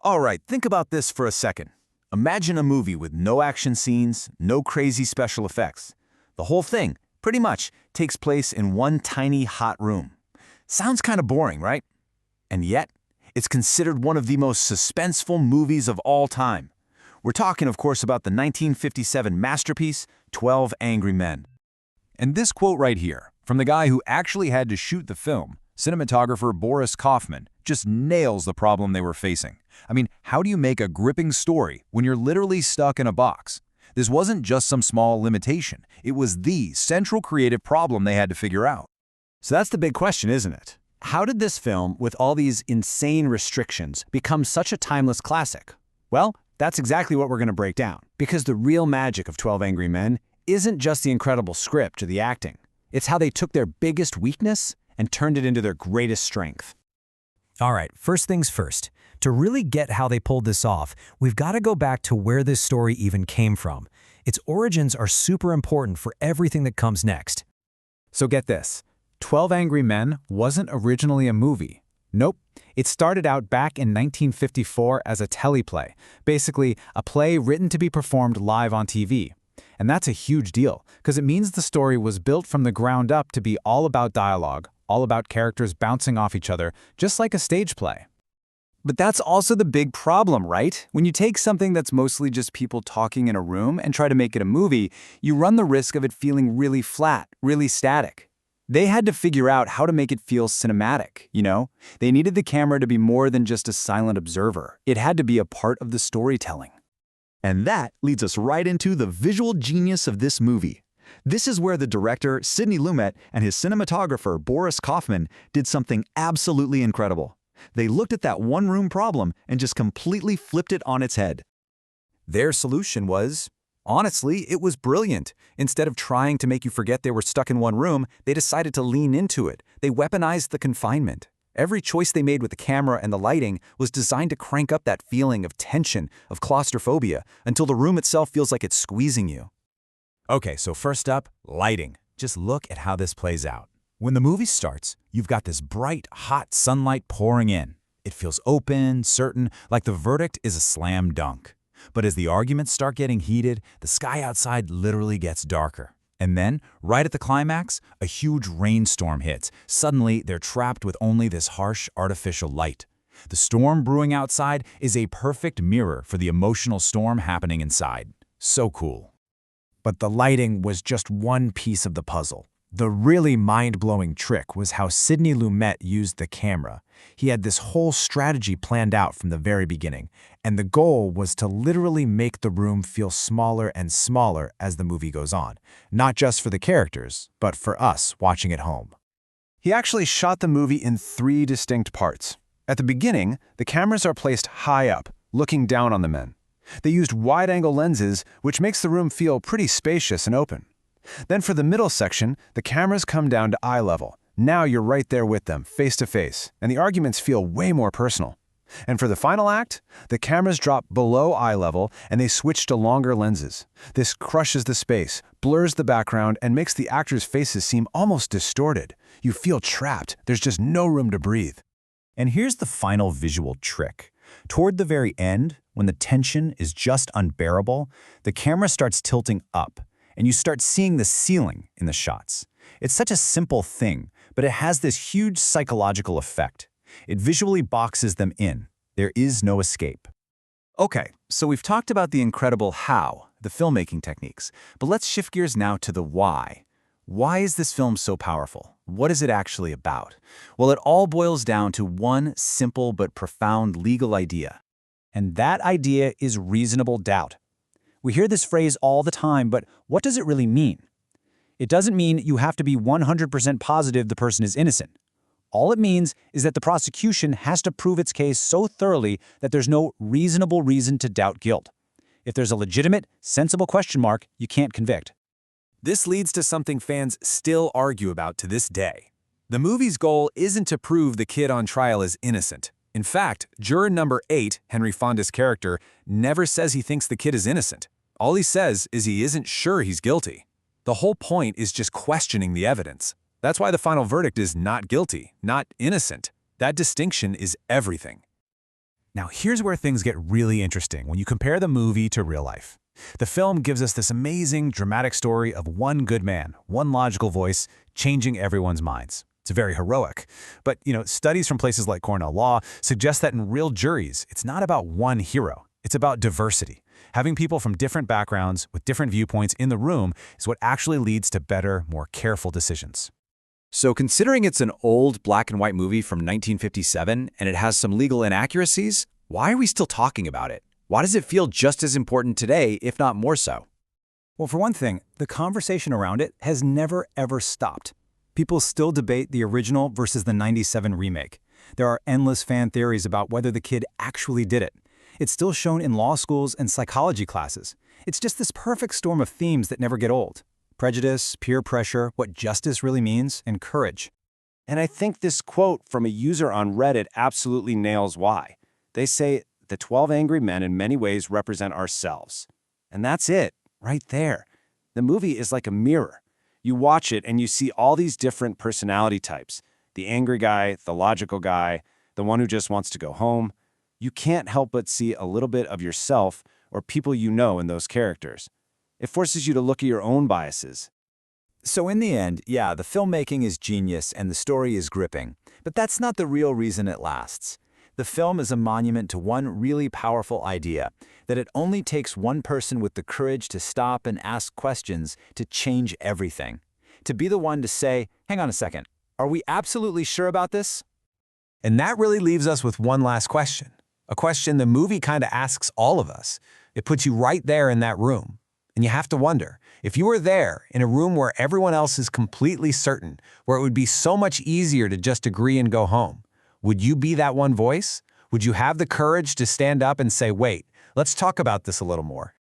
All right, think about this for a second. Imagine a movie with no action scenes, no crazy special effects. The whole thing, pretty much, takes place in one tiny hot room. Sounds kind of boring, right? And yet, it's considered one of the most suspenseful movies of all time. We're talking, of course, about the 1957 masterpiece, 12 Angry Men. And this quote right here, from the guy who actually had to shoot the film, cinematographer Boris Kaufman, just nails the problem they were facing. I mean, how do you make a gripping story when you're literally stuck in a box? This wasn't just some small limitation. It was the central creative problem they had to figure out. So that's the big question, isn't it? How did this film, with all these insane restrictions, become such a timeless classic? Well, that's exactly what we're going to break down. Because the real magic of 12 Angry Men isn't just the incredible script or the acting. It's how they took their biggest weakness and turned it into their greatest strength. All right, first things first. To really get how they pulled this off, we've got to go back to where this story even came from. Its origins are super important for everything that comes next. So get this, 12 Angry Men wasn't originally a movie. Nope, it started out back in 1954 as a teleplay, basically a play written to be performed live on TV. And that's a huge deal, because it means the story was built from the ground up to be all about dialogue, all about characters bouncing off each other, just like a stage play. But that's also the big problem, right? When you take something that's mostly just people talking in a room and try to make it a movie, you run the risk of it feeling really flat, really static. They had to figure out how to make it feel cinematic, you know? They needed the camera to be more than just a silent observer. It had to be a part of the storytelling. And that leads us right into the visual genius of this movie. This is where the director, Sidney Lumet, and his cinematographer, Boris Kaufman, did something absolutely incredible. They looked at that one-room problem and just completely flipped it on its head. Their solution was, honestly, it was brilliant. Instead of trying to make you forget they were stuck in one room, they decided to lean into it. They weaponized the confinement. Every choice they made with the camera and the lighting was designed to crank up that feeling of tension, of claustrophobia, until the room itself feels like it's squeezing you. Okay, so first up, lighting. Just look at how this plays out. When the movie starts, you've got this bright, hot sunlight pouring in. It feels open, certain, like the verdict is a slam dunk. But as the arguments start getting heated, the sky outside literally gets darker. And then, right at the climax, a huge rainstorm hits. Suddenly, they're trapped with only this harsh, artificial light. The storm brewing outside is a perfect mirror for the emotional storm happening inside. So cool. But the lighting was just one piece of the puzzle. The really mind-blowing trick was how Sidney Lumet used the camera. He had this whole strategy planned out from the very beginning, and the goal was to literally make the room feel smaller and smaller as the movie goes on, not just for the characters, but for us watching at home. He actually shot the movie in 3 distinct parts. At the beginning, the cameras are placed high up, looking down on the men. They used wide-angle lenses, which makes the room feel pretty spacious and open. Then for the middle section, the cameras come down to eye level. Now you're right there with them, face to face, and the arguments feel way more personal. And for the final act, the cameras drop below eye level and they switch to longer lenses. This crushes the space, blurs the background, and makes the actors' faces seem almost distorted. You feel trapped. There's just no room to breathe. And here's the final visual trick. Toward the very end, when the tension is just unbearable, the camera starts tilting up, and you start seeing the ceiling in the shots. It's such a simple thing, but it has this huge psychological effect. It visually boxes them in. There is no escape. Okay, so we've talked about the incredible how, the filmmaking techniques, but let's shift gears now to the why. Why is this film so powerful? What is it actually about? Well, it all boils down to one simple but profound legal idea. And that idea is reasonable doubt. We hear this phrase all the time, but what does it really mean? It doesn't mean you have to be 100% positive the person is innocent. All it means is that the prosecution has to prove its case so thoroughly that there's no reasonable reason to doubt guilt. If there's a legitimate, sensible question mark, you can't convict. This leads to something fans still argue about to this day. The movie's goal isn't to prove the kid on trial is innocent. In fact, juror number 8, Henry Fonda's character, never says he thinks the kid is innocent. All he says is he isn't sure he's guilty. The whole point is just questioning the evidence. That's why the final verdict is not guilty, not innocent. That distinction is everything. Now here's where things get really interesting when you compare the movie to real life. The film gives us this amazing, dramatic story of one good man, one logical voice, changing everyone's minds. It's very heroic. But, studies from places like Cornell Law suggest that in real juries, it's not about one hero. It's about diversity. Having people from different backgrounds with different viewpoints in the room is what actually leads to better, more careful decisions. So considering it's an old black and white movie from 1957 and it has some legal inaccuracies, why are we still talking about it? Why does it feel just as important today, if not more so? Well, for one thing, the conversation around it has never, ever stopped. People still debate the original versus the '97 remake. There are endless fan theories about whether the kid actually did it. It's still shown in law schools and psychology classes. It's just this perfect storm of themes that never get old. Prejudice, peer pressure, what justice really means, and courage. And I think this quote from a user on Reddit absolutely nails why. They say, the 12 angry men in many ways represent ourselves. And that's it, right there. The movie is like a mirror. You watch it and you see all these different personality types. The angry guy, the logical guy, the one who just wants to go home. You can't help but see a little bit of yourself or people you know in those characters. It forces you to look at your own biases. So in the end, yeah, the filmmaking is genius and the story is gripping, but that's not the real reason it lasts. The film is a monument to one really powerful idea, that it only takes one person with the courage to stop and ask questions to change everything. To be the one to say, hang on a second, are we absolutely sure about this? And that really leaves us with one last question. A question the movie kind of asks all of us. It puts you right there in that room. And you have to wonder, if you were there in a room where everyone else is completely certain, where it would be so much easier to just agree and go home, would you be that one voice? Would you have the courage to stand up and say, wait, let's talk about this a little more?